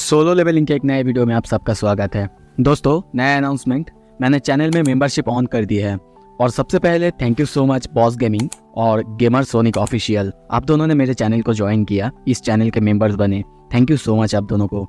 Solo levelling के एक नए वीडियो में आप सबका स्वागत है। दोस्तों, नया अनाउंसमेंट, मैंने चैनल में मेंबरशिप ऑन कर दी है और सबसे पहले thank you so much boss gaming और गेमर सोनिक ऑफिशियल। आप दोनों ने मेरे चैनल को ज्वाइन किया, इस चैनल के मेंबर्स बने। थैंक यू सो मच आप दोनों को।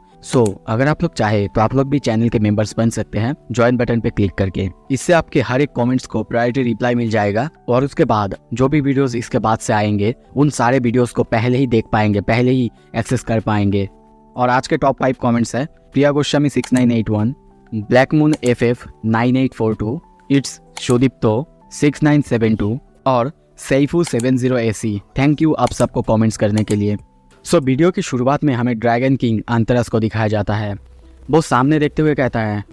अगर आप लोग चाहे तो आप लोग भी चैनल के मेंबर्स बन सकते हैं ज्वाइन बटन पे क्लिक करके। इससे आपके हर एक कमेंट्स को प्रायोरिटी रिप्लाई मिल जाएगा और उसके बाद जो भी वीडियोस इसके बाद से आएंगे उन सारे वीडियोस को पहले ही देख पाएंगे, पहले ही एक्सेस कर पाएंगे। और आज के टॉप 5 कमेंट्स है प्रिया Goswami 6981, black moon FF 9842, it's शोदीप्तो 6972 और सैफू 70 AC। थैंक यू आप सबको कमेंट्स करने के लिए। वीडियो की शुरुआत में हमें ड्रैगन किंग अंतरस को दिखाया जाता है। वो सामने देखते हुए कहता है,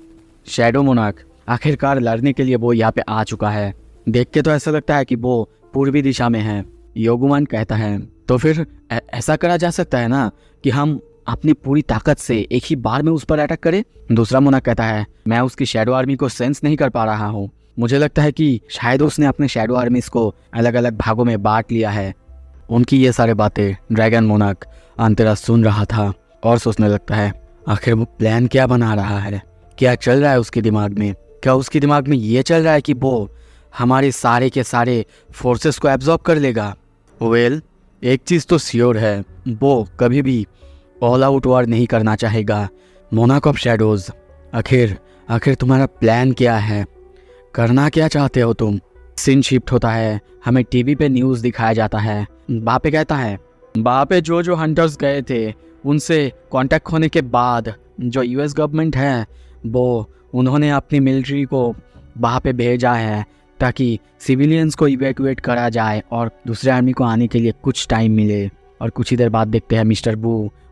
शैडो मोनार्क आखिरकार लड़ने के लिए वो यहाँ पे आ चुका है। देख के तो ऐसा लगता है कि वो पूर्वी दिशा में है। योगुमान कहता है, तो फिर ऐसा करा जा सकता है ना कि हम अपनी पूरी ताकत से एक ही बार में उस पर अटैक करें। दूसरा मोनार्क कहता है, मैं उसकी शैडो आर्मी को सेंस नहीं कर पा रहा हूँ। मुझे लगता है कि शायद उसने अपने शैडो आर्मीज को अलग अलग भागों में बांट लिया है। उनकी ये सारे बातें ड्रैगन मोनार्क अंतरस सुन रहा था और सोचने लगता है, आखिर वो प्लान क्या बना रहा है, क्या चल रहा है उसके दिमाग में। क्या उसके दिमाग में ये चल रहा है कि वो हमारे सारे के सारे फोर्सेस को एब्जॉर्ब कर लेगा। एक चीज़ तो श्योर है, वो कभी भी ऑल आउट वॉर नहीं करना चाहेगा। मोनार्क ऑफ शैडोज, आखिर तुम्हारा प्लान क्या है, करना क्या चाहते हो तुम। सीन शिफ्ट होता है, हमें टीवी पे न्यूज़ दिखाया जाता है। बापे कहता है, बापे जो हंटर्स गए थे उनसे कांटेक्ट होने के बाद जो US गवर्नमेंट है वो उन्होंने अपनी मिलिट्री को वहाँ पे भेजा है ताकि सिविलियंस को इवैक्यूएट करा जाए और दूसरे आर्मी को आने के लिए कुछ टाइम मिले। और कुछ ही देर बाद देखते हैं मिस्टर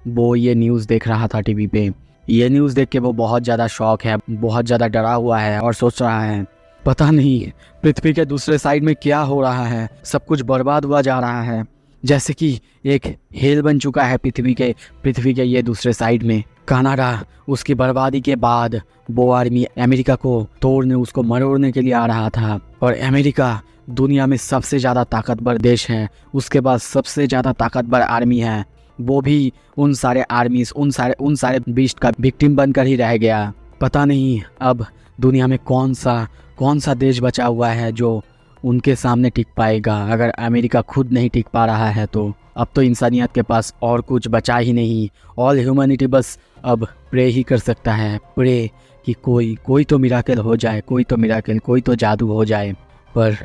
वो ये न्यूज़ देख रहा था टीवी पे। ये न्यूज़ देख के वो बहुत ज़्यादा शॉक है, बहुत ज़्यादा डरा हुआ है और सोच रहा है, पता नहीं पृथ्वी के दूसरे साइड में क्या हो रहा है। सब कुछ बर्बाद हुआ जा रहा है, जैसे कि एक हेल बन चुका है पृथ्वी के ये दूसरे साइड में। कनाडा उसकी बर्बादी के बाद वो आर्मी अमेरिका को तोड़ने, उसको मरोड़ने के लिए आ रहा था। और अमेरिका दुनिया में सबसे ज़्यादा ताकतवर देश है, उसके बाद सबसे ज़्यादा ताकतवर आर्मी है। वो भी उन सारे आर्मीज, उन सारे बीस्ट का विक्टिम बनकर ही रह गया। पता नहीं अब दुनिया में कौन सा देश बचा हुआ है जो उनके सामने टिक पाएगा। अगर अमेरिका खुद नहीं टिक पा रहा है तो अब तो इंसानियत के पास और कुछ बचा ही नहीं। ऑल ह्यूमैनिटी बस अब प्रे ही कर सकता है, प्रे कि कोई तो मिराकल हो जाए, कोई तो जादू हो जाए। पर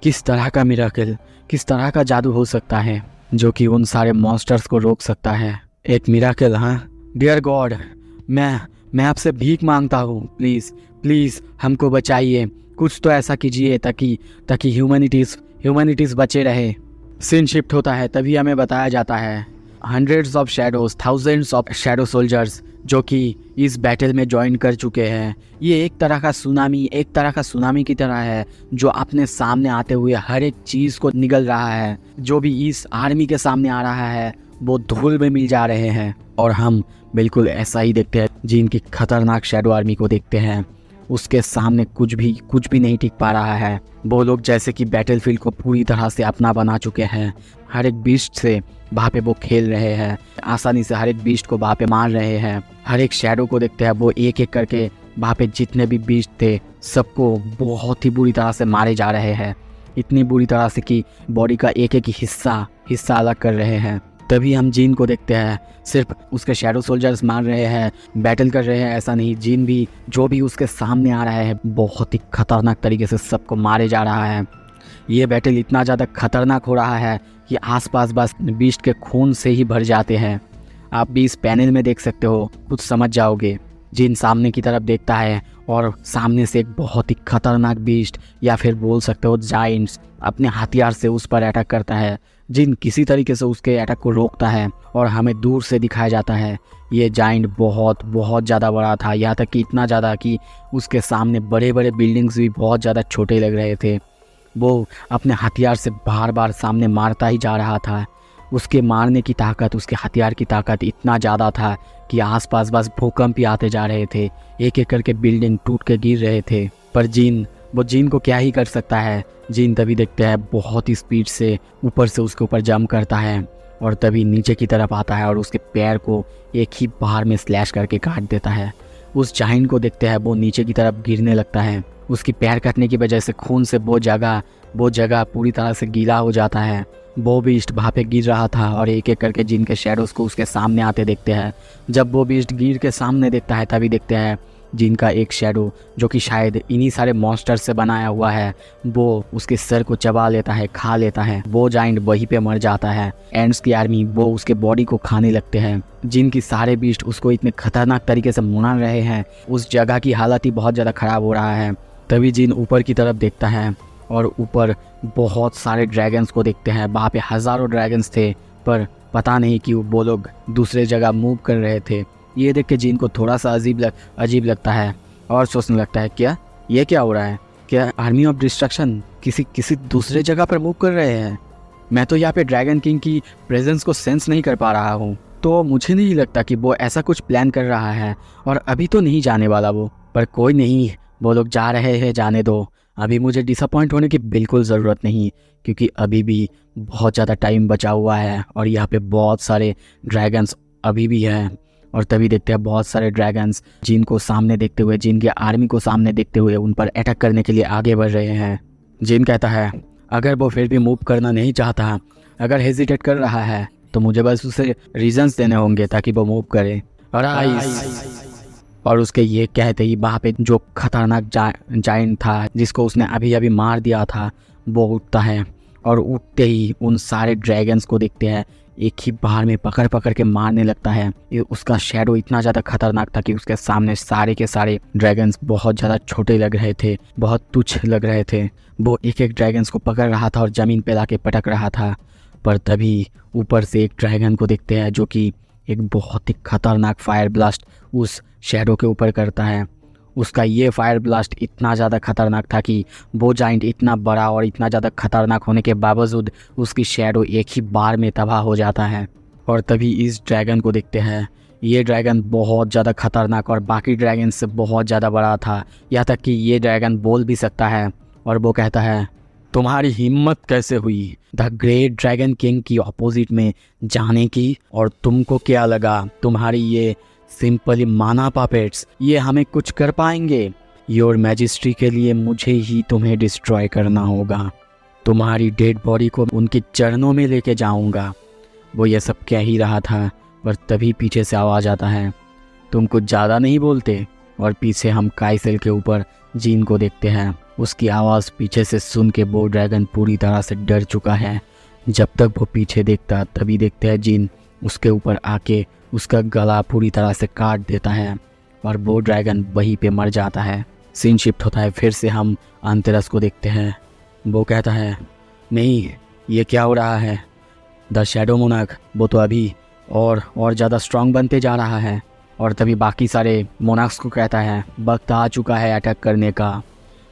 किस तरह का मिराकल, किस तरह का जादू हो सकता है जो कि उन सारे मॉन्स्टर्स को रोक सकता है। एक मिराकल, हाँ डियर गॉड, मैं आपसे भीख मांगता हूँ, प्लीज़ हमको बचाइए। कुछ तो ऐसा कीजिए ताकि ह्यूमैनिटीज़ बचे रहे। सीन शिफ्ट होता है, तभी हमें बताया जाता है hundreds of shadows, thousands of shadow soldiers जो कि इस बैटल में ज्वाइन कर चुके हैं। ये एक तरह का सुनामी की तरह है जो अपने सामने आते हुए हर एक चीज़ को निगल रहा है। जो भी इस आर्मी के सामने आ रहा है वो धूल में मिल जा रहे हैं। और हम बिल्कुल ऐसा ही देखते हैं, जिनकी खतरनाक शैडो आर्मी को देखते हैं, उसके सामने कुछ भी नहीं टिक पा रहा है। वो लोग जैसे कि बैटलफील्ड को पूरी तरह से अपना बना चुके हैं। हर एक बीस्ट से वहाँ पे वो खेल रहे हैं, आसानी से हर एक बीस्ट को वहाँ पे मार रहे हैं। हर एक शैडो को देखते हैं, वो एक एक करके वहाँ पे जितने भी बीस्ट थे सबको बहुत ही बुरी तरह से मारे जा रहे हैं। इतनी बुरी तरह से कि बॉडी का एक एक हिस्सा अलग कर रहे हैं। तभी हम जीन को देखते हैं, सिर्फ उसके शैडो सोल्जर्स मार रहे हैं, बैटल कर रहे हैं, ऐसा नहीं, जीन भी जो भी उसके सामने आ रहा है बहुत ही खतरनाक तरीके से सबको मारे जा रहा है। ये बैटल इतना ज़्यादा खतरनाक हो रहा है कि आसपास बस बीस्ट के खून से ही भर जाते हैं। आप भी इस पैनल में देख सकते हो, कुछ समझ जाओगे। जिन सामने की तरफ देखता है और सामने से एक बहुत ही खतरनाक बीस्ट या फिर बोल सकते हो जायंट्स अपने हथियार से उस पर अटैक करता है। जिन किसी तरीके से उसके अटैक को रोकता है और हमें दूर से दिखाया जाता है ये जायंट बहुत ज़्यादा बड़ा था, यहाँ तक कि इतना ज़्यादा कि उसके सामने बड़े बिल्डिंग्स भी बहुत ज़्यादा छोटे लग रहे थे। वो अपने हथियार से बार सामने मारता ही जा रहा था। उसके मारने की ताकत, उसके हथियार की ताकत इतना ज़्यादा था कि आसपास बस भूकंप ही आते जा रहे थे, एक एक करके बिल्डिंग टूट के गिर रहे थे। पर जीन को क्या ही कर सकता है। जीन तभी देखते हैं बहुत ही स्पीड से ऊपर से उसके ऊपर जंप करता है और तभी नीचे की तरफ आता है और उसके पैर को एक ही बार में स्लैश करके काट देता है। उस जाइंट को देखते हैं वो नीचे की तरफ गिरने लगता है। उसकी पैर कटने की वजह से खून से वो जगह पूरी तरह से गीला हो जाता है। वो बीस्ट वहाँ पे गिर रहा था और एक एक करके जिन के शैडोज को उसके सामने आते देखते हैं। जब वो बीस्ट गिर के सामने देखता है तभी देखते हैं जिन का एक शैडो जो कि शायद इन्हीं सारे मॉन्स्टर से बनाया हुआ है वो उसके सर को चबा लेता है, खा लेता है। वो जाइंट वहीं पे मर जाता है। एंड्स की आर्मी वो उसके बॉडी को खाने लगते हैं। जिन की सारे बीस्ट उसको इतने खतरनाक तरीके से मार रहे हैं, उस जगह की हालत ही बहुत ज़्यादा ख़राब हो रहा है। तभी जिन ऊपर की तरफ देखता है और ऊपर बहुत सारे ड्रैगन्स को देखते हैं। वहाँ पे हज़ारों ड्रैगन्स थे, पर पता नहीं कि वो लोग दूसरे जगह मूव कर रहे थे। ये देख के जिन को थोड़ा सा अजीब लगता है और सोचने लगता है क्या ये क्या हो रहा है? क्या आर्मी ऑफ डिस्ट्रक्शन किसी दूसरे जगह पर मूव कर रहे हैं? मैं तो यहाँ पे ड्रैगन किंग की प्रेजेंस को सेंस नहीं कर पा रहा हूँ, तो मुझे नहीं लगता कि वो ऐसा कुछ प्लान कर रहा है और अभी तो नहीं जाने वाला वो। पर कोई नहीं, वो लोग जा रहे हैं, जाने दो। अभी मुझे डिसअपॉइंट होने की बिल्कुल ज़रूरत नहीं, क्योंकि अभी भी बहुत ज़्यादा टाइम बचा हुआ है और यहाँ पे बहुत सारे ड्रैगन्स अभी भी हैं। और तभी देखते हैं बहुत सारे ड्रैगन्स जिन को सामने देखते हुए, जिन की आर्मी को सामने देखते हुए उन पर अटैक करने के लिए आगे बढ़ रहे हैं। जिन कहता है अगर वो फिर भी मूव करना नहीं चाहता, अगर हेजिटेट कर रहा है, तो मुझे बस उसे रीजंस देने होंगे ताकि वो मूव करे। और उसके ये कहते ही वहाँ पे जो खतरनाक जाइंट था जिसको उसने अभी अभी मार दिया था वो उठता है और उठते ही उन सारे ड्रैगन्स को देखते हैं एक ही बार में पकड़ के मारने लगता है। उसका शैडो इतना ज़्यादा खतरनाक था कि उसके सामने सारे के सारे ड्रैगन्स बहुत ज़्यादा छोटे लग रहे थे, बहुत तुच्छ लग रहे थे। वो एक एक ड्रैगन्स को पकड़ रहा था और ज़मीन पे लाके पटक रहा था। पर तभी ऊपर से एक ड्रैगन को देखते हैं जो कि एक बहुत ही खतरनाक फायर ब्लास्ट उस शैडो के ऊपर करता है। उसका ये फायर ब्लास्ट इतना ज़्यादा खतरनाक था कि वो जाइंट इतना बड़ा और इतना ज़्यादा खतरनाक होने के बावजूद उसकी शैडो एक ही बार में तबाह हो जाता है। और तभी इस ड्रैगन को देखते हैं। ये ड्रैगन बहुत ज़्यादा खतरनाक और बाकी ड्रैगन से बहुत ज़्यादा बड़ा था, यहाँ तक कि ये ड्रैगन बोल भी सकता है। और वो कहता है तुम्हारी हिम्मत कैसे हुई द ग्रेट ड्रैगन किंग की अपोजिट में जाने की, और तुमको क्या लगा तुम्हारी ये सिंपली माना पपेट्स ये हमें कुछ कर पाएंगे? योर मैजिस्ट्री के लिए मुझे ही तुम्हें डिस्ट्रॉय करना होगा। तुम्हारी डेड बॉडी को उनके चरणों में लेके जाऊंगा। वो ये सब कह ही रहा था, पर तभी पीछे से आवाज़ आता है तुम कुछ ज़्यादा नहीं बोलते। और पीछे हम काइसेल के ऊपर जीन को देखते हैं। उसकी आवाज़ पीछे से सुन के वो ड्रैगन पूरी तरह से डर चुका है। जब तक वो पीछे देखता तभी देखते हैं जीन उसके ऊपर आके उसका गला पूरी तरह से काट देता है और वो ड्रैगन वहीं पे मर जाता है। सीन शिफ्ट होता है, फिर से हम अंतरस को देखते हैं। वो कहता है नहीं ये क्या हो रहा है? द शैडो मोनार्क वो तो अभी और ज़्यादा स्ट्रांग बनते जा रहा है। और तभी बाकी सारे मोनार्क्स को कहता है वक्त आ चुका है अटैक करने का।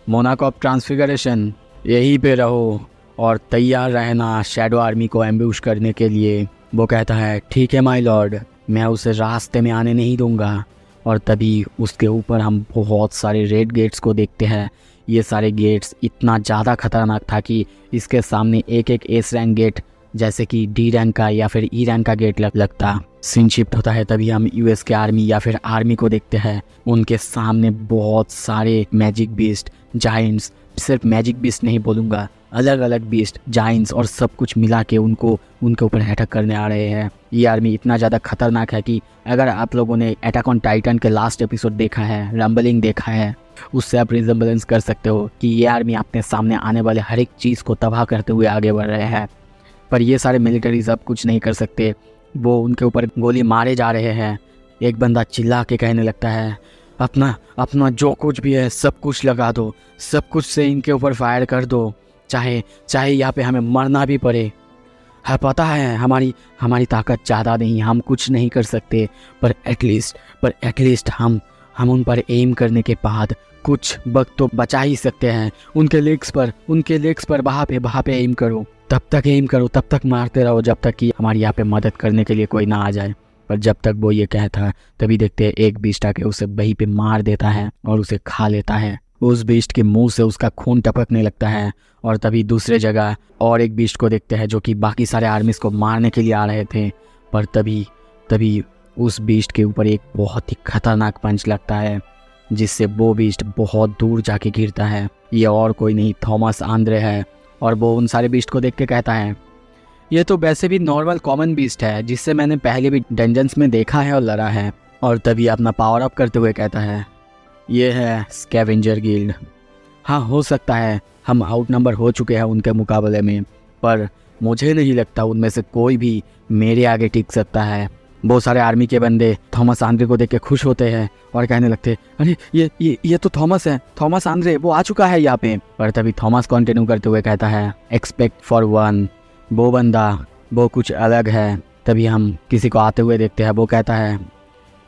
मोनार्क ऑफ ट्रांसफिगरेशन यहीं पे रहो और तैयार रहना शैडो आर्मी को एम्बुश करने के लिए। वो कहता है ठीक है माय लॉर्ड, मैं उसे रास्ते में आने नहीं दूंगा। और तभी उसके ऊपर हम बहुत सारे रेड गेट्स को देखते हैं। ये सारे गेट्स इतना ज़्यादा खतरनाक था कि इसके सामने एक एक एस रैंक गेट जैसे कि डी रैंक का या फिर ई रैंक का गेट लगता। सीन शिफ्ट होता है, तभी हम यूएस के आर्मी या फिर आर्मी को देखते हैं। उनके सामने बहुत सारे मैजिक बीस्ट जाइंट्स, सिर्फ मैजिक बीस्ट नहीं बोलूँगा, अलग अलग बीस्ट जाइंट्स और सब कुछ मिला के उनके ऊपर अटैक करने आ रहे हैं। ये आर्मी इतना ज़्यादा खतरनाक है कि अगर आप लोगों ने अटैक ऑन टाइटन के लास्ट एपिसोड देखा है, रंबलिंग देखा है, उससे आप रिजेंबलेंस कर सकते हो कि ये आर्मी अपने सामने आने वाले हर एक चीज़ को तबाह करते हुए आगे बढ़ रहे हैं। पर ये सारे मिलिटरीज अब कुछ नहीं कर सकते। वो उनके ऊपर गोली मारे जा रहे हैं। एक बंदा चिल्ला के कहने लगता है अपना जो कुछ भी है सब कुछ लगा दो, सब कुछ से इनके ऊपर फायर कर दो, चाहे यहाँ पे हमें मरना भी पड़े। हाँ पता है हमारी ताकत ज़्यादा नहीं, हम कुछ नहीं कर सकते, पर एटलीस्ट हम उन पर एम करने के बाद कुछ वक्त तो बचा ही सकते हैं। उनके लेग्स पर वहाँ पे एम करो, तब तक मारते रहो जब तक कि हमारी यहाँ पे मदद करने के लिए कोई ना आ जाए। पर जब तक वो ये कहता है तभी देखते हैं एक बीस्ट आके उसे वहीं पे मार देता है और उसे खा लेता है। उस बीस्ट के मुंह से उसका खून टपकने लगता है। और तभी दूसरे जगह और एक बीस्ट को देखते हैं जो कि बाकी सारे आर्मीज को मारने के लिए आ रहे थे। पर तभी तभी उस बीस्ट के ऊपर एक बहुत ही खतरनाक पंच लगता है जिससे वो बीस्ट बहुत दूर जाके गिरता है। ये और कोई नहीं, थॉमस आंद्रे है। और वो उन सारे बीस्ट को देख के कहता है, ये तो वैसे भी नॉर्मल कॉमन बीस्ट है जिससे मैंने पहले भी डंजन्स में देखा है और लड़ा है। और तभी अपना पावर अप करते हुए कहता है, ये है स्कैवेंजर गिल्ड। हाँ, हो सकता है हम आउट नंबर हो चुके हैं उनके मुकाबले में, पर मुझे नहीं लगता उनमें से कोई भी मेरे आगे टिक सकता है। बहुत सारे आर्मी के बंदे थॉमस आंद्रे को देख के खुश होते हैं और कहने लगते, अरे ये तो थॉमस है, थॉमस आंद्रे वो आ चुका है यहाँ पे। पर तभी थॉमस कंटिन्यू करते हुए कहता है, एक्सपेक्ट फॉर वन, वो बंदा वो कुछ अलग है। तभी हम किसी को आते हुए देखते हैं। वो कहता है,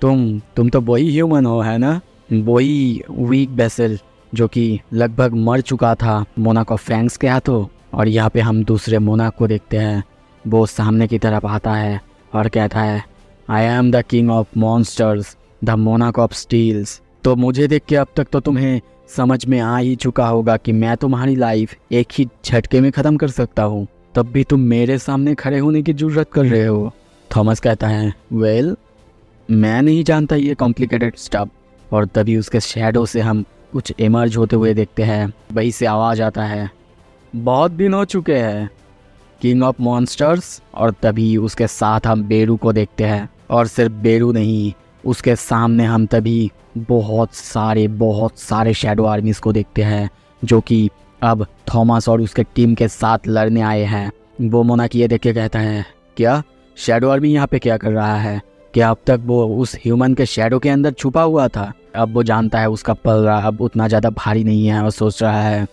तुम तो वही ह्यूमन हो, है ना, वही वीक बेसल जो कि लगभग मर चुका था मोनाक ऑफ फैंग्स के हाथों। और यहाँ पे हम दूसरे मोनाक को देखते हैं। वो सामने की तरफ आता है और कहता है, I am the king of monsters, the Monank of steels. तो मुझे देख के अब तक तो तुम्हें समझ में आ ही चुका होगा कि मैं तुम्हारी लाइफ एक ही झटके में ख़त्म कर सकता हूँ, तब भी तुम मेरे सामने खड़े होने की जरूरत कर रहे हो। थॉमस कहता है, वेल मैं नहीं जानता ये कॉम्प्लिकेटेड स्टफ। और तभी उसके शैडो से हम कुछ इमर्ज होते हुए देखते हैं। वहीं से आवाज़ आता है, बहुत दिन हो चुके हैं किंग ऑफ मॉन्स्टर्स। और तभी उसके साथ हम बेरू को देखते हैं। और सिर्फ बेरू नहीं, उसके सामने हम तभी बहुत सारे शैडो आर्मीज़ को देखते हैं जो कि अब थॉमस और उसके टीम के साथ लड़ने आए हैं। वो मोनाक ये देख के कहता है, क्या शैडो आर्मी यहाँ पे क्या कर रहा है? क्या अब तक वो उस ह्यूमन के शैडो के अंदर छुपा हुआ था? अब वो जानता है उसका पल्ला अब उतना ज़्यादा भारी नहीं है और सोच रहा है,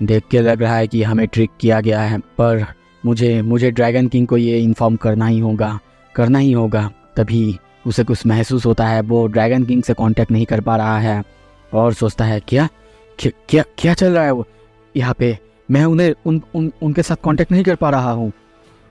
देख के लग रहा है कि हमें ट्रिक किया गया है, पर मुझे ड्रैगन किंग को ये इन्फॉर्म करना ही होगा। तभी उसे कुछ महसूस होता है, वो ड्रैगन किंग से कांटेक्ट नहीं कर पा रहा है और सोचता है, क्या चल रहा है वो यहाँ पे? मैं उनके साथ कांटेक्ट नहीं कर पा रहा हूँ।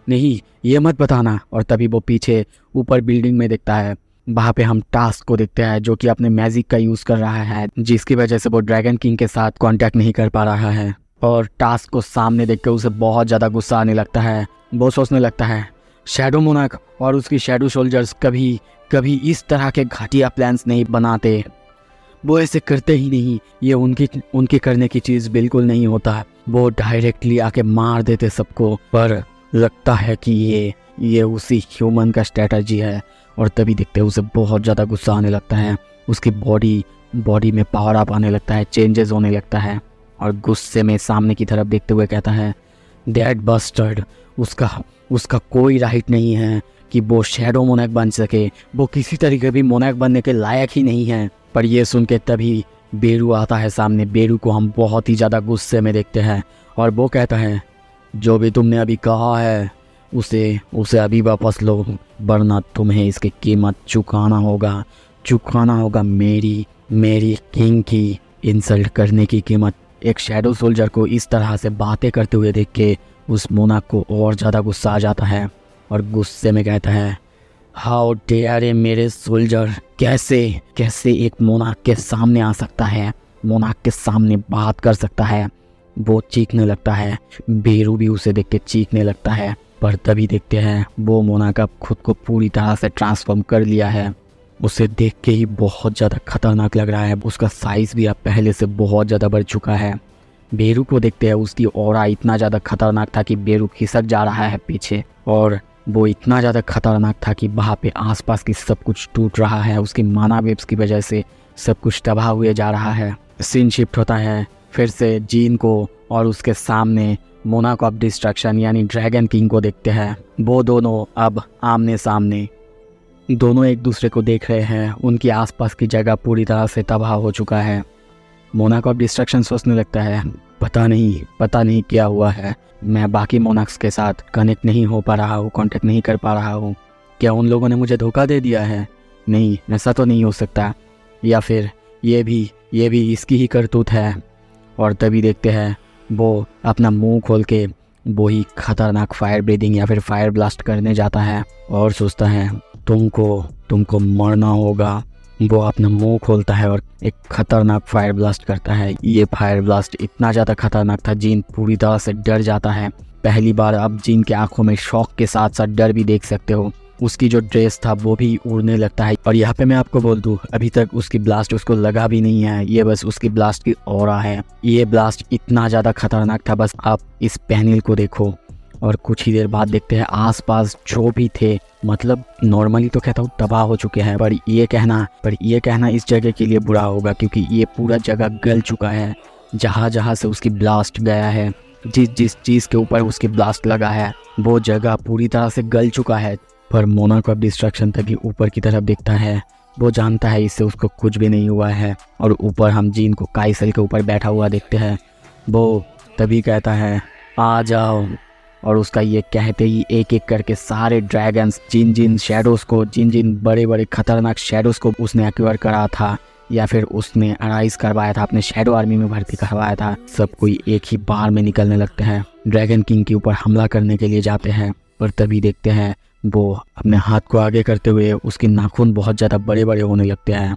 नहीं, ये मत बताना। और तभी वो पीछे ऊपर बिल्डिंग में देखता है। वहाँ पे हम टास्क को देखते हैं जो कि अपने मैजिक का यूज़ कर रहा है, जिसकी वजह से वो ड्रैगन किंग के साथ कांटेक्ट नहीं कर पा रहा है। और टास्क को सामने देख के उसे बहुत ज़्यादा गुस्सा आने लगता है। वो सोचने लगता है, शैडो मोनाक और उसकी शैडो सोल्जर्स कभी इस तरह के घटिया प्लान्स नहीं बनाते। वो ऐसे करते ही नहीं, ये उनकी करने की चीज़ बिल्कुल नहीं होता। वो डायरेक्टली आके मार देते सबको। पर लगता है कि ये उसी ह्यूमन का स्ट्रेटजी है। और तभी देखते उसे बहुत ज़्यादा गुस्सा आने लगता है। उसकी बॉडी में पावर अप आने लगता है, चेंजेस होने लगता है। और गुस्से में सामने की तरफ देखते हुए कहता है, दैट बस्टर्ड, उसका कोई राइट नहीं है कि वो शैडो मोनाक बन सके। वो किसी तरीके भी मोनाक बनने के लायक ही नहीं है। पर ये सुन के तभी बेरू आता है सामने। बेरू को हम बहुत ही ज़्यादा गुस्से में देखते हैं और वो कहता है, जो भी तुमने अभी कहा है उसे अभी वापस लो, वरना तुम्हें इसकी कीमत चुकाना होगा। मेरी किंग की इंसल्ट करने की कीमत। एक शैडो सोल्जर को इस तरह से बातें करते हुए देख के उस मोनाक को और ज़्यादा गुस्सा आ जाता है और गुस्से में कहता है, हाउ डेयर मेरे सोल्जर, कैसे एक मोनाक के सामने आ सकता है, मोनाक के सामने बात कर सकता है। वो चीखने लगता है। बेरू भी उसे देख के चीखने लगता है। पर तभी देखते हैं वो मोनाक अब खुद को पूरी तरह से ट्रांसफॉर्म कर लिया है। उसे देख के ही बहुत ज़्यादा खतरनाक लग रहा है। उसका साइज़ भी अब पहले से बहुत ज़्यादा बढ़ चुका है। बेरू को देखते हैं, उसकी ऑरा इतना ज़्यादा खतरनाक था कि बेरू खिसक जा रहा है पीछे। और वो इतना ज़्यादा खतरनाक था कि वहाँ पे आसपास की सब कुछ टूट रहा है। उसकी माना वेव्स की वजह से सब कुछ तबाह हुए जा रहा है। सीन शिफ्ट होता है फिर से जीन को, और उसके सामने मोनाक ऑफ डिस्ट्रक्शन यानी ड्रैगन किंग को देखते हैं। वो दोनों अब आमने सामने, दोनों एक दूसरे को देख रहे हैं। उनकी आसपास की जगह पूरी तरह से तबाह हो चुका है। मोनाक ऑफ डिस्ट्रक्शन सोचने लगता है, पता नहीं क्या हुआ है। मैं बाकी मोनाक्स के साथ कनेक्ट नहीं हो पा रहा हूँ, कांटेक्ट नहीं कर पा रहा हूँ। क्या उन लोगों ने मुझे धोखा दे दिया है? नहीं, ऐसा तो नहीं हो सकता। या फिर ये भी इसकी ही करतूत है। और तभी देखते हैं वो अपना मुंह खोल के वही खतरनाक फायर ब्रीदिंग या फिर फायर ब्लास्ट करने जाता है और सोचता है, तुमको मरना होगा। वो अपना मुंह खोलता है और एक खतरनाक फायर ब्लास्ट करता है। ये फायर ब्लास्ट इतना ज़्यादा खतरनाक था, जीन पूरी तरह से डर जाता है। पहली बार अब जीन के आंखों में शौक के साथ साथ डर भी देख सकते हो। उसकी जो ड्रेस था वो भी उड़ने लगता है। और यहाँ पे मैं आपको बोल दूँ, अभी तक उसकी ब्लास्ट उसको लगा भी नहीं है, ये बस उसकी ब्लास्ट की ऑरा है। ये ब्लास्ट इतना ज़्यादा खतरनाक था, बस आप इस पैनल को देखो। और कुछ ही देर बाद देखते हैं आसपास जो भी थे, मतलब नॉर्मली तो कहता हूँ तबाह हो चुके हैं, पर ये कहना इस जगह के लिए बुरा होगा, क्योंकि ये पूरा जगह गल चुका है। जहाँ जहाँ से उसकी ब्लास्ट गया है, जिस चीज़ के ऊपर उसकी ब्लास्ट लगा है, वो जगह पूरी तरह से गल चुका है। पर मोनाको अब डिस्ट्रैक्शन तभी ऊपर की तरफ देखता है। वो जानता है इससे उसको कुछ भी नहीं हुआ है। और ऊपर हम जीन को काइसल के ऊपर बैठा हुआ देखते हैं। वो तभी कहता है आ जाओ। और उसका ये कहते ही एक एक करके सारे ड्रैगन्स, जिन शैडोज़ को, जिन बड़े बड़े खतरनाक शैडोज़ को उसने एक्वायर करा था या फिर उसने अराइज करवाया था, अपने शैडो आर्मी में भर्ती करवाया था, सब कोई एक ही बार में निकलने लगते हैं। ड्रैगन किंग के ऊपर हमला करने के लिए जाते हैं। पर तभी देखते हैं वो अपने हाथ को आगे करते हुए उसके नाखून बहुत ज़्यादा बड़े बड़े होने लगते हैं।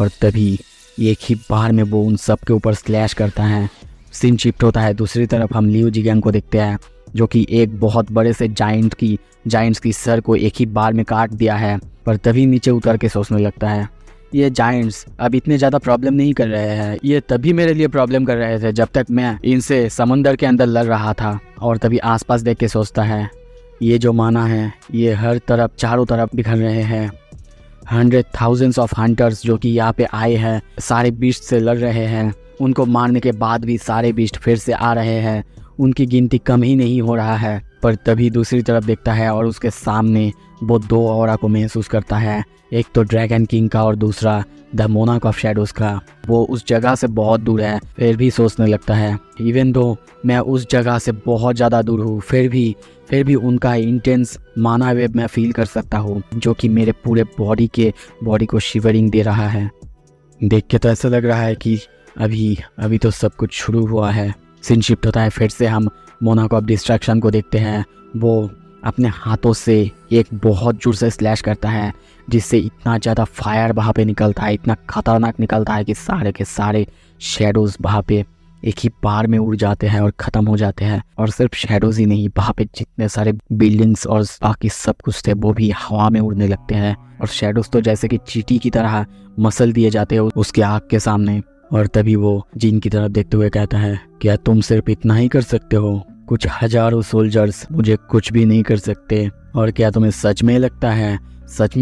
और तभी एक ही बार में वो उन सब के ऊपर स्लैश करता है। सीन शिफ्ट होता है। दूसरी तरफ हम लियू जिगैंग को देखते हैं, जो कि एक बहुत बड़े से जाइंट्स की सर को एक ही बार में काट दिया है। पर तभी नीचे उतर के सोचने लगता है, ये जाइंट्स अब इतने ज़्यादा प्रॉब्लम नहीं कर रहे हैं, ये तभी मेरे लिए प्रॉब्लम कर रहे थे जब तक मैं इनसे समंदर के अंदर लड़ रहा था। और तभी आसपास देख के सोचता है, ये जो माना है ये हर तरफ चारों तरफ बिखर रहे हैं। 100,000 ऑफ हंटर्स जो कि यहाँ पे आए हैं, सारे बीस्ट से लड़ रहे हैं। उनको मारने के बाद भी सारे बीस्ट फिर से आ रहे हैं, उनकी गिनती कम ही नहीं हो रहा है। पर तभी दूसरी तरफ देखता है और उसके सामने वो दो ऑरा को महसूस करता है, एक तो ड्रैगन किंग का और दूसरा द मोनार्क ऑफ शैडोज़ का। वो उस जगह से बहुत दूर है, फिर भी सोचने लगता है इवन दो मैं उस जगह से बहुत ज़्यादा दूर हूँ, फिर भी उनका इंटेंस माना वेव मैं फील कर सकता हूँ, जो कि मेरे पूरे बॉडी को शिवरिंग दे रहा है। देख के तो ऐसा लग रहा है कि अभी तो सब कुछ शुरू हुआ है। सीन शिफ्ट होता है। फिर से हम मोनाको ऑफ डिस्ट्रैक्शन को देखते हैं। वो अपने हाथों से एक बहुत जोर से स्लैश करता है, जिससे इतना ज़्यादा फायर वहाँ पे निकलता है, इतना खतरनाक निकलता है कि सारे के सारे शेडोज़ वहाँ पे एक ही बार में उड़ जाते हैं और ख़त्म हो जाते हैं। और सिर्फ शेडोज़ ही नहीं, वहाँ पे जितने सारे बिल्डिंग्स और बाकी सब कुछ थे वो भी हवा में उड़ने लगते हैं। और शेडोज़ तो जैसे कि चींटी की तरह मसल दिए जाते हैं उसके आँख के सामने। और तभी वो जीन की तरफ देखते हुए कहता है, क्या तुम सिर्फ इतना ही कर सकते हो? कुछ हजारों सोल्जर्स मुझे कुछ भी नहीं कर सकते। और क्या तुम्हें सच में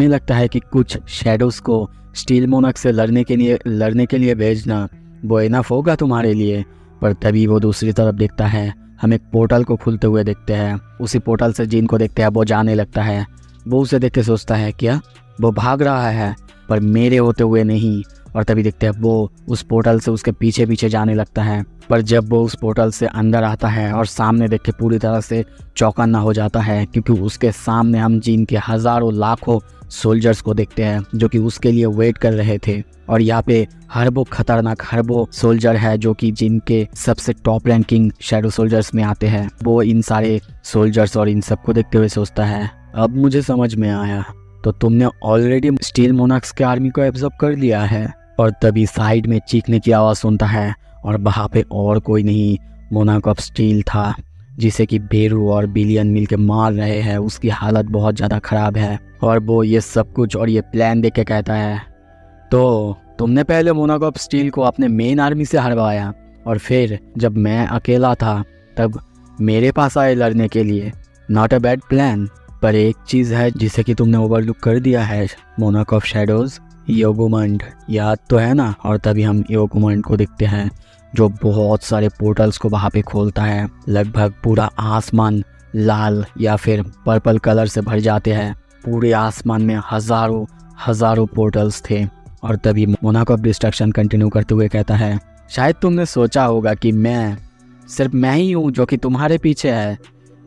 लगता है कि कुछ शैडोज़ को स्टील मोनार्क से लड़ने के लिए भेजना वो इनफ होगा तुम्हारे लिए? पर तभी वो दूसरी तरफ देखता है। हम एक पोर्टल को खुलते हुए देखते हैं। उसी पोर्टल से जीन को देखते हैं, वो जाने लगता है। वो उसे देख के सोचता है, क्या वो भाग रहा है? पर मेरे होते हुए नहीं। और तभी देखते हैं वो उस पोर्टल से उसके पीछे पीछे जाने लगता है। पर जब वो उस पोर्टल से अंदर आता है और सामने देख के पूरी तरह से चौकन्ना हो जाता है, क्योंकि उसके सामने हम जीन के हज़ारों लाखों सोल्जर्स को देखते हैं जो कि उसके लिए वेट कर रहे थे। और यहाँ पे हर्बो सोल्जर है जो कि जिनके सबसे टॉप रैंकिंग शैडो सोल्जर्स में आते हैं। वो इन सारे सोल्जर्स और इन सबको देखते हुए सोचता है, अब मुझे समझ में आया, तो तुमने ऑलरेडी स्टील मोनार्क्स के आर्मी को एब्जॉर्ब कर लिया है। और तभी साइड में चीखने की आवाज़ सुनता है और वहाँ पे और कोई नहीं, मोनार्क ऑफ स्टील था, जिसे कि बेरू और बिलियन मिलके मार रहे हैं। उसकी हालत बहुत ज़्यादा ख़राब है। और वो ये सब कुछ और ये प्लान देख के कहता है, तो तुमने पहले मोनार्क ऑफ स्टील को अपने मेन आर्मी से हरवाया और फिर जब मैं अकेला था तब मेरे पास आए लड़ने के लिए। Not a bad plan. पर एक चीज़ है जिसे कि तुमने ओवरलुक कर दिया है, मोनार्क ऑफ शैडोज़, योगुमंड, याद तो है ना? और तभी हम योगुमंड को देखते हैं जो बहुत सारे पोर्टल्स को वहाँ पे खोलता है। लगभग पूरा आसमान लाल या फिर पर्पल कलर से भर जाते हैं। पूरे आसमान में हज़ारों पोर्टल्स थे। और तभी मोनार्क ऑफ डिस्ट्रक्शन कंटिन्यू करते हुए कहता है, शायद तुमने सोचा होगा कि सिर्फ मैं ही हूँ जो कि तुम्हारे पीछे है।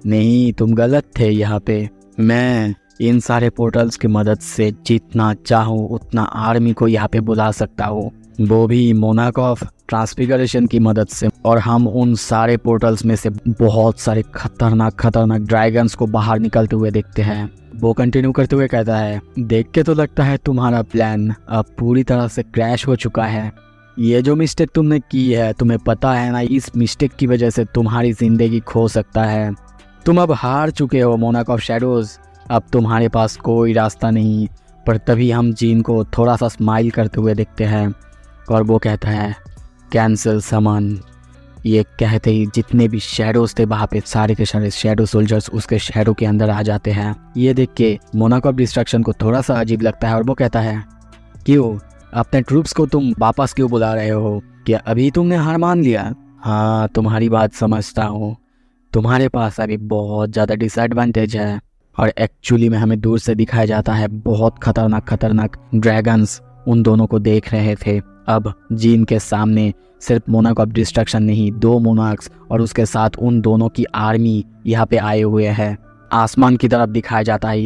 नहीं, तुम गलत थे। यहाँ पे मैं इन सारे पोर्टल्स की मदद से जितना चाहूँ उतना आर्मी को यहाँ पे बुला सकता हूँ। वो भी मोनाकॉफ ट्रांसफिगरेशन की मदद से। और हम उन सारे पोर्टल्स में से बहुत सारे खतरनाक खतरनाक ड्रैगन्स को बाहर निकलते हुए देखते हैं। वो कंटिन्यू करते हुए कहता है, देख के तो लगता है तुम्हारा प्लान अब पूरी तरह से क्रैश हो चुका है। ये जो मिस्टेक तुमने की है, तुम्हें पता है ना, इस मिस्टेक की वजह से तुम्हारी जिंदगी खो सकता है। तुम अब हार चुके हो मोनाकॉफ शैडोज, अब तुम्हारे पास कोई रास्ता नहीं। पर तभी हम जीन को थोड़ा सा स्माइल करते हुए देखते हैं और वो कहता है, कैंसिल समन। ये कहते ही जितने भी शैडोज थे वहाँ पे सारे के सारे शैडो सोल्जर्स उसके शैडो के अंदर आ जाते हैं। ये देख के मोनाकॉफ डिस्ट्रक्शन को थोड़ा सा अजीब लगता है और वो कहता है, क्यों अपने ट्रूप्स को तुम वापस क्यों बुला रहे हो? क्या अभी तुमने हार मान लिया? हाँ, तुम्हारी बात समझता हूँ। तुम्हारे पास अभी बहुत ज़्यादा डिसएडवांटेज है। और एक्चुअली में हमें दूर से दिखाया जाता है बहुत खतरनाक खतरनाक ड्रैगन्स उन दोनों को देख रहे थे। अब जीन के सामने सिर्फ मोनाकॉफ डिस्ट्रक्शन नहीं, 2 मोनार्क्स और उसके साथ उन दोनों की आर्मी यहाँ पे आए हुए हैं। आसमान की तरफ दिखाया जाता है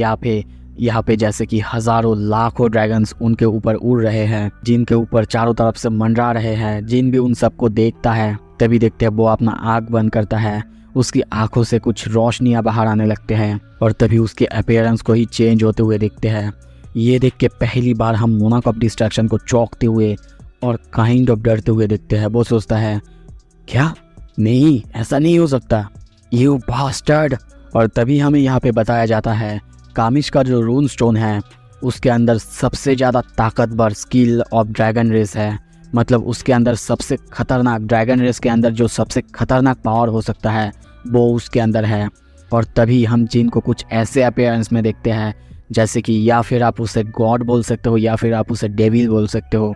यहाँ पे जैसे कि हजारों लाखों ड्रैगन्स उनके ऊपर उड़ रहे हैं, जिनके ऊपर चारों तरफ से मंडरा रहे हैं। जिन भी उन सबको देखता है, तभी देखते हैं वो अपना आँख बंद करता है। उसकी आंखों से कुछ रोशनियां बाहर आने लगते हैं और तभी उसके अपीयरेंस को ही चेंज होते हुए देखते हैं। ये देख के पहली बार हम मोनाकॉफ डिस्ट्रक्शन को चौंकते हुए और काइंड ऑफ डरते हुए देखते हैं। वो सोचता है, क्या? नहीं, ऐसा नहीं हो सकता, यू बास्टर्ड। और तभी हमें यहाँ पे बताया जाता है, कामिश का जो रून स्टोन है उसके अंदर सबसे ज़्यादा ताकतवर स्किल ऑफ ड्रैगन रेस है। मतलब उसके अंदर सबसे खतरनाक, ड्रैगन रेस के अंदर जो सबसे खतरनाक पावर हो सकता है वो उसके अंदर है। और तभी हम जिन को कुछ ऐसे अपीयरेंस में देखते हैं जैसे कि या फिर आप उसे गॉड बोल सकते हो या फिर आप उसे डेविल बोल सकते हो।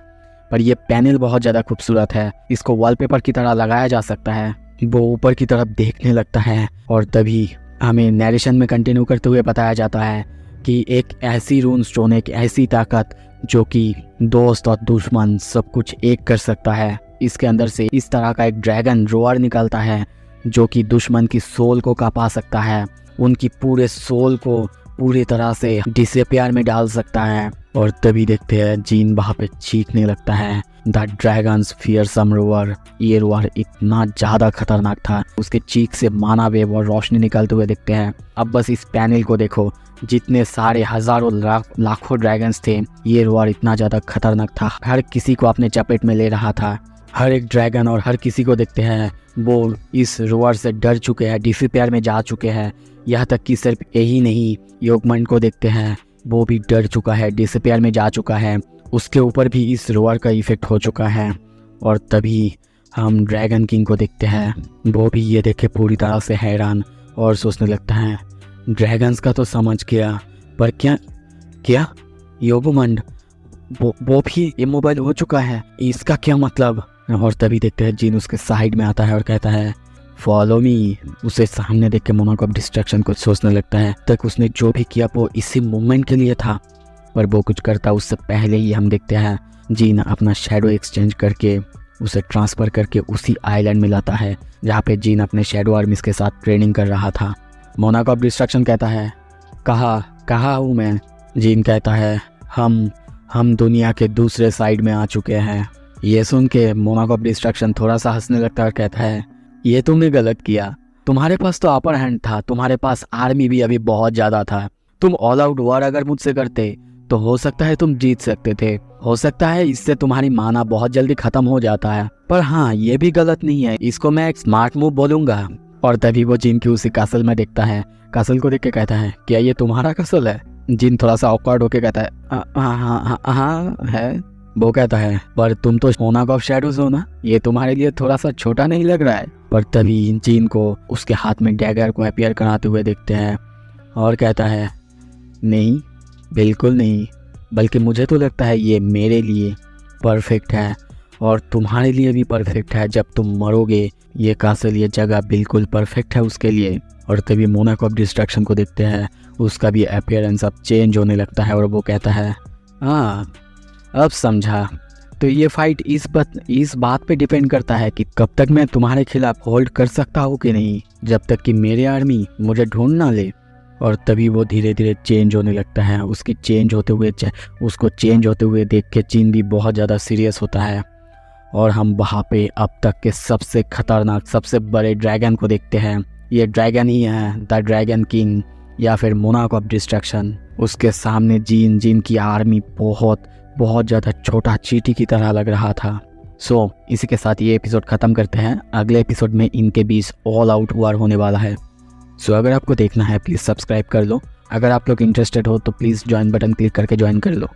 पर ये पैनल बहुत ज़्यादा खूबसूरत है, इसको वॉलपेपर की तरह लगाया जा सकता है। वो ऊपर की तरफ देखने लगता है और तभी हमें नरेशन में कंटिन्यू करते हुए बताया जाता है कि एक ऐसी रून स्टोन, एक ऐसी ताकत जो कि दोस्त और दुश्मन सब कुछ एक कर सकता है। इसके अंदर से इस तरह का एक ड्रैगन रोअर निकलता है जो कि दुश्मन की सोल को कापा सकता है, उनकी पूरे सोल को पूरी तरह से डिसअपियर में डाल सकता है। और तभी देखते हैं जीन वहाँ पे चीखने लगता है, द ड्रैगन्स फियरसम रोअर। ये रोअर इतना ज़्यादा खतरनाक था, उसके चीख से माना वेव और रोशनी निकलते हुए देखते हैं। अब बस इस पैनल को देखो, जितने सारे हजारों लाखों ड्रैगन्स थे, ये रोअर इतना ज़्यादा खतरनाक था, हर किसी को अपने चपेट में ले रहा था। हर एक ड्रैगन और हर किसी को देखते हैं वो इस रोअर से डर चुके हैं, डिसअपियर में जा चुके हैं। यहाँ तक कि सिर्फ यही नहीं, योगमंड को देखते हैं, वो भी डर चुका है, डिसअपियर में जा चुका है। उसके ऊपर भी इस रोअर का इफेक्ट हो चुका है। और तभी हम ड्रैगन किंग को देखते हैं, वो भी ये देखे पूरी तरह से हैरान और सोचने लगता है, ड्रैगन्स का तो समझ गया, पर क्या योगमंड वो भी इमोबाइल हो चुका है, इसका क्या मतलब? और तभी देखते हैं जीन उसके साइड में आता है और कहता है, फॉलो मी। उसे सामने देख के मोनाकॉफ डिस्ट्रक्शन को सोचने लगता है, तक उसने जो भी किया वो इसी मोमेंट के लिए था। पर वो कुछ करता उससे पहले ही हम देखते हैं जीन अपना शैडो एक्सचेंज करके उसे ट्रांसफ़र करके उसी आइलैंड में लाता है जहाँ पे जीन अपने शैडो आर्मीज के साथ ट्रेनिंग कर रहा था। मोनाकॉफ डिस्ट्रक्शन कहता है, कहाँ हूँ मैं? जीन कहता है, हम दुनिया के दूसरे साइड में आ चुके हैं। ये सुन के मोनाकॉफ डिस्ट्रक्शन थोड़ा सा हंसने लगता है और कहता है, ये तुमने गलत किया, तुम्हारे पास तो अपर हैंड था, तुम्हारे पास आर्मी भी अभी बहुत ज़्यादा था। तुम ऑल आउट वॉर अगर मुझसे करते तो हो सकता है तुम जीत सकते थे, हो सकता है इससे तुम्हारी माना बहुत जल्दी खत्म हो जाता है। पर हाँ, ये भी गलत नहीं है, इसको मैं एक स्मार्ट मूव बोलूँगा। और तभी वो जिन की उसी कासल में देखता है, कासल को देख के कहता है, क्या ये तुम्हारा कासल है? जिन थोड़ा सा ऑकवर्ड होके कहता है, हाँ है। वो कहता है, पर तुम तो मोनाकॉफ शैडोज हो ना, ये तुम्हारे लिए थोड़ा सा छोटा नहीं लग रहा है? पर तभी जीन को उसके हाथ में डैगर को अपीयर कराते हुए देखते हैं और कहता है, नहीं, बिल्कुल नहीं, बल्कि मुझे तो लगता है ये मेरे लिए परफेक्ट है और तुम्हारे लिए भी परफेक्ट है। जब तुम मरोगे ये कासल, ये जगह बिल्कुल परफेक्ट है उसके लिए। और तभी मोनाकॉफ डिस्ट्रक्शन को देखते हैं, उसका भी अपीयरेंस अब चेंज होने लगता है और वो कहता है, हाँ अब समझा, तो ये फाइट इस बात पे डिपेंड करता है कि कब तक मैं तुम्हारे खिलाफ होल्ड कर सकता हूँ कि नहीं, जब तक कि मेरे आर्मी मुझे ढूंढ ना ले। और तभी वो धीरे धीरे चेंज होने लगता है। उसको चेंज होते हुए देख के जिन भी बहुत ज़्यादा सीरियस होता है और हम वहाँ पे अब तक के सबसे खतरनाक सबसे बड़े ड्रैगन को देखते हैं। ये ड्रैगन ही है द ड्रैगन किंग या फिर मोनार्क ऑफ डिस्ट्रक्शन। उसके सामने जिन की आर्मी बहुत ज़्यादा छोटा चींटी की तरह लग रहा था। इसी के साथ ये एपिसोड ख़त्म करते हैं। अगले एपिसोड में इनके बीच ऑल आउट वार होने वाला है। अगर आपको देखना है प्लीज़ सब्सक्राइब कर लो। अगर आप लोग इंटरेस्टेड हो तो प्लीज़ ज्वाइन बटन क्लिक करके ज्वाइन कर लो।